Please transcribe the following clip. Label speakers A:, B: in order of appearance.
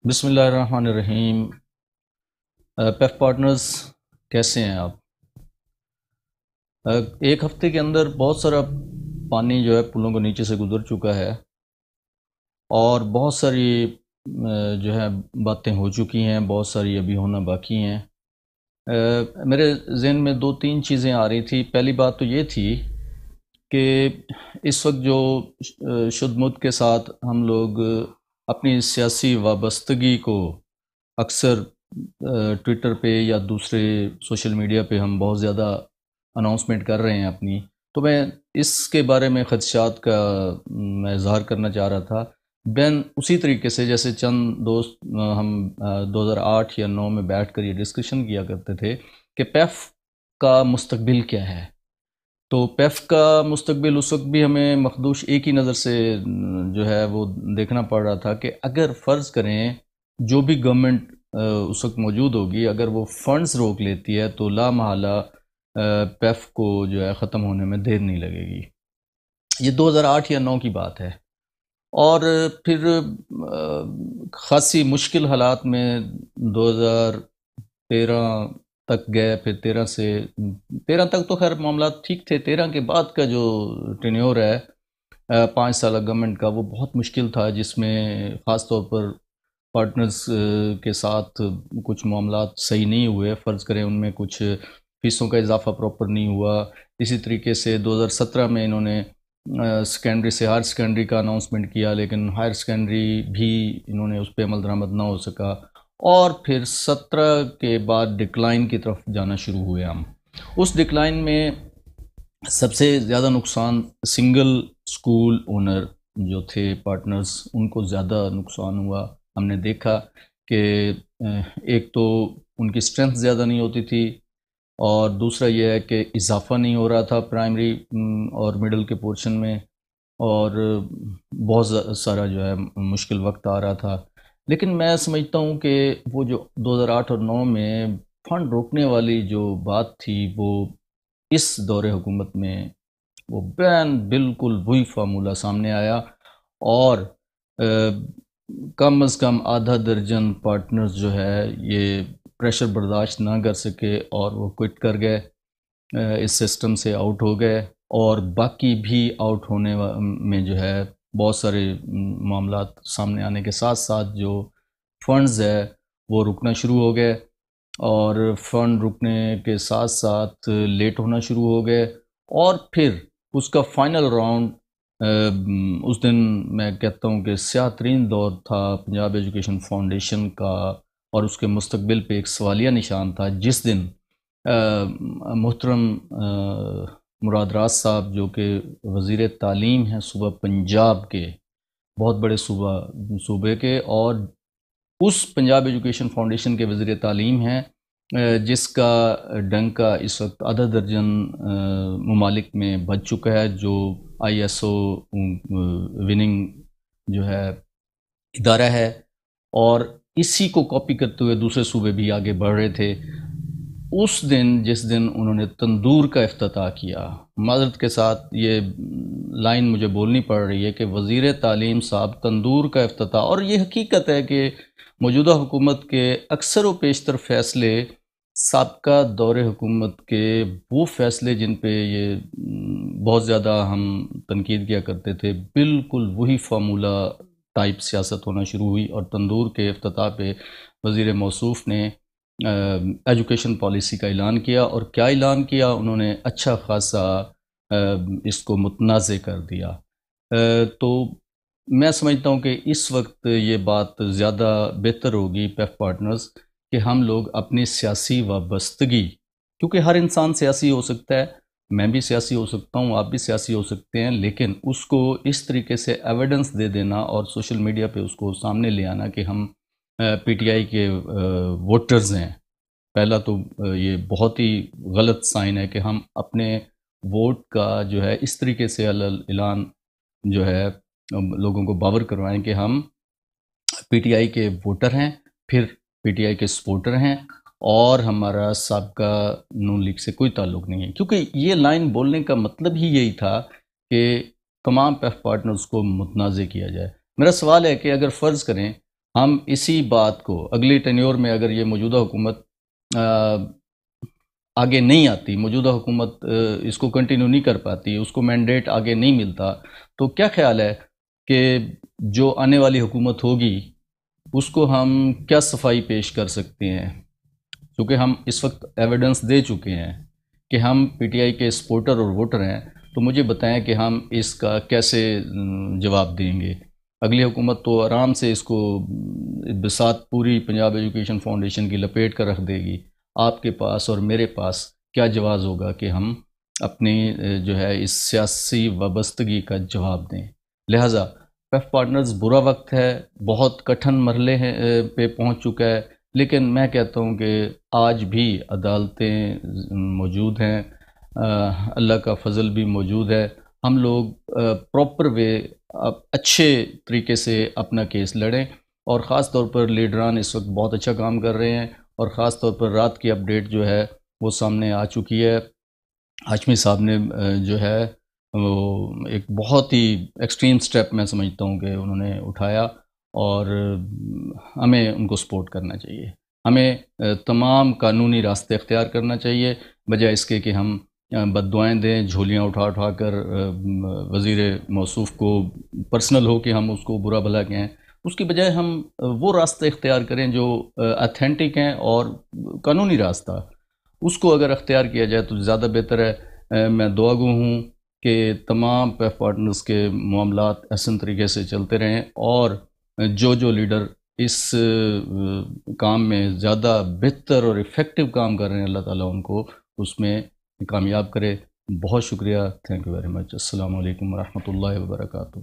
A: بسم اللہ الرحمن الرحیم۔ پیف پارٹنرز، کیسے ہیں آپ؟ ایک ہفتے کے اندر بہت سارا پانی جو ہے پلوں کو نیچے سے گزر چکا ہے اور بہت ساری جو ہے باتیں ہو چکی ہیں، بہت ساری ابھی ہونا باقی ہیں۔ میرے ذہن میں دو تین چیزیں آ رہی تھی۔ پہلی بات تو یہ تھی کہ اس وقت جو شد مد کے ساتھ ہم لوگ اپنی سیاسی وابستگی کو اکثر ٹویٹر پہ یا دوسرے سوشل میڈیا پہ ہم بہت زیادہ اناؤنسمنٹ کر رہے ہیں اپنی، تو میں اس کے بارے میں خدشات کا میں اظہار کرنا چاہ رہا تھا۔ بین اسی طریقے سے جیسے چند دوست ہم 2008 یا 2009 میں بیٹھ کر یہ ڈسکشن کیا کرتے تھے کہ پیف کا مستقبل کیا ہے، تو پیف کا مستقبل اس وقت بھی ہمیں مخدوش ایک ہی نظر سے جو ہے وہ دیکھنا پڑ رہا تھا کہ اگر فرض کریں جو بھی گورنمنٹ اس وقت موجود ہوگی، اگر وہ فنڈز روک لیتی ہے تو لا محالہ پیف کو جو ہے ختم ہونے میں دیر نہیں لگے گی۔ یہ 2008 یا 2009 کی بات ہے، اور پھر خاصی مشکل حالات میں 2013 تک گئے، پھر 13 تک تو خیر معاملات ٹھیک تھے۔ 13 کے بعد کا جو ٹینیور ہے 5 سالہ گورنمنٹ کا، وہ بہت مشکل تھا، جس میں خاص طور پر پارٹنرز کے ساتھ کچھ معاملات صحیح نہیں ہوئے۔ فرض کریں ان میں کچھ فیسوں کا اضافہ پراپر نہیں ہوا۔ اسی طریقے سے 2017 میں انہوں نے سیکنڈری سے ہائر سیکنڈری کا اناؤنسمنٹ کیا، لیکن ہائر سیکنڈری بھی انہوں نے اس پہ عمل درآمد نہ ہو سکا، اور پھر 17 کے بعد ڈکلائن کی طرف جانا شروع ہوئے ہم۔ اس ڈکلائن میں سب سے زیادہ نقصان سنگل سکول اونر جو تھے پارٹنرز، ان کو زیادہ نقصان ہوا۔ ہم نے دیکھا کہ ایک تو ان کی سٹرینتھ زیادہ نہیں ہوتی تھی، اور دوسرا یہ ہے کہ اضافہ نہیں ہو رہا تھا پرائمری اور مڈل کے پورشن میں، اور بہت سارا جو ہے مشکل وقت آ رہا تھا۔ لیکن میں سمجھتا ہوں کہ وہ جو 2008 اور 2009 میں فنڈ روکنے والی جو بات تھی، وہ اس دور حکومت میں وہ بالکل وہی فارمولہ سامنے آیا، اور کم از کم آدھا درجن پارٹنرز جو ہے یہ پریشر برداشت نہ کر سکے اور وہ کوئٹ کر گئے، اس سسٹم سے آؤٹ ہو گئے، اور باقی بھی آؤٹ ہونے میں جو ہے بہت سارے معاملات سامنے آنے کے ساتھ ساتھ جو فنڈز ہے وہ رکنا شروع ہو گئے، اور فنڈ رکنے کے ساتھ ساتھ لیٹ ہونا شروع ہو گئے، اور پھر اس کا فائنل راؤنڈ اس دن میں کہتا ہوں کہ سیاہ ترین دور تھا پنجاب ایجوکیشن فاؤنڈیشن کا، اور اس کے مستقبل پہ ایک سوالیہ نشان تھا، جس دن محترم مراد راز صاحب جو کہ وزیر تعلیم ہیں صوبہ پنجاب کے، بہت بڑے صوبے کے، اور اس پنجاب ایجوکیشن فاؤنڈیشن کے وزیر تعلیم ہیں جس کا ڈنکا اس وقت آدھا درجن ممالک میں بج چکا ہے، جو ISO وننگ جو ہے ادارہ ہے، اور اسی کو کاپی کرتے ہوئے دوسرے صوبے بھی آگے بڑھ رہے تھے۔ اس دن جس دن انہوں نے تندور کا افتتاح کیا، معذرت کے ساتھ یہ لائن مجھے بولنی پڑ رہی ہے کہ وزیر تعلیم صاحب تندور کا افتتاح، اور یہ حقیقت ہے کہ موجودہ حکومت کے اکثر و بیشتر فیصلے سابقہ دور حکومت کے وہ فیصلے جن پہ یہ بہت زیادہ ہم تنقید کیا کرتے تھے، بالکل وہی فارمولہ ٹائپ سیاست ہونا شروع ہوئی، اور تندور کے افتتاح پہ وزیر موصوف نے ایجوکیشن پالیسی کا اعلان کیا، اور کیا اعلان کیا انہوں نے، اچھا خاصا اس کو متنازع کر دیا۔ تو میں سمجھتا ہوں کہ اس وقت یہ بات زیادہ بہتر ہوگی پیف پارٹنرز کہ ہم لوگ اپنی سیاسی وابستگی، کیونکہ ہر انسان سیاسی ہو سکتا ہے، میں بھی سیاسی ہو سکتا ہوں، آپ بھی سیاسی ہو سکتے ہیں، لیکن اس کو اس طریقے سے ایویڈنس دے دینا اور سوشل میڈیا پہ اس کو سامنے لے آنا کہ ہم PTI کے ووٹرز ہیں، پہلا تو یہ بہت ہی غلط سائن ہے کہ ہم اپنے ووٹ کا جو ہے اس طریقے سے اعلان جو ہے لوگوں کو باور کروائیں کہ ہم PTI کے ووٹر ہیں، پھر PTI کے سپورٹر ہیں، اور ہمارا سابقہ نون لیگ سے کوئی تعلق نہیں ہے، کیونکہ یہ لائن بولنے کا مطلب ہی یہی تھا کہ تمام پیف پارٹنرز کو متنازع کیا جائے۔ میرا سوال ہے کہ اگر فرض کریں ہم اسی بات کو اگلی ٹینیور میں اگر یہ موجودہ حکومت آگے نہیں آتی، موجودہ حکومت اس کو کنٹینیو نہیں کر پاتی، اس کو مینڈیٹ آگے نہیں ملتا، تو کیا خیال ہے کہ جو آنے والی حکومت ہوگی اس کو ہم کیا صفائی پیش کر سکتے ہیں؟ کیونکہ ہم اس وقت ایویڈنس دے چکے ہیں کہ ہم پی ٹی آئی کے سپورٹر اور ووٹر ہیں، تو مجھے بتائیں کہ ہم اس کا کیسے جواب دیں گے؟ اگلی حکومت تو آرام سے اس کو بساط پوری پنجاب ایجوکیشن فاؤنڈیشن کی لپیٹ کر رکھ دے گی۔ آپ کے پاس اور میرے پاس کیا جواز ہوگا کہ ہم اپنی جو ہے اس سیاسی وابستگی کا جواب دیں؟ لہٰذا پیف پارٹنرز برا وقت ہے، بہت کٹھن مرحلے پہ پہنچ چکا ہے، لیکن میں کہتا ہوں کہ آج بھی عدالتیں موجود ہیں، اللہ کا فضل بھی موجود ہے۔ ہم لوگ پراپر وے اچھے طریقے سے اپنا کیس لڑیں، اور خاص طور پر لیڈران اس وقت بہت اچھا کام کر رہے ہیں، اور خاص طور پر رات کی اپڈیٹ جو ہے وہ سامنے آ چکی ہے۔ ہاشمی صاحب نے جو ہے وہ ایک بہت ہی ایکسٹریم سٹیپ میں سمجھتا ہوں کہ انہوں نے اٹھایا، اور ہمیں ان کو سپورٹ کرنا چاہیے۔ ہمیں تمام قانونی راستے اختیار کرنا چاہیے، بجائے اس کے کہ ہم بد دعائیں دیں، جھولیاں اٹھا اٹھا کر وزیر موصوف کو پرسنل ہو کہ ہم اس کو برا بھلا کہیں۔ اس کی بجائے ہم وہ راستے اختیار کریں جو اتھینٹک ہیں اور قانونی راستہ، اس کو اگر اختیار کیا جائے تو زیادہ بہتر ہے۔ میں دعا گو ہوں کہ تمام پیف پارٹنرز کے معاملات احسن طریقے سے چلتے رہیں، اور جو لیڈر اس کام میں زیادہ بہتر اور افیکٹو کام کر رہے ہیں، اللہ تعالیٰ ان کو اس میں کامیاب کرے۔ بہت شکریہ، تھینک یو ویری مچ۔ السلام علیکم ورحمۃ اللہ وبرکاتہ۔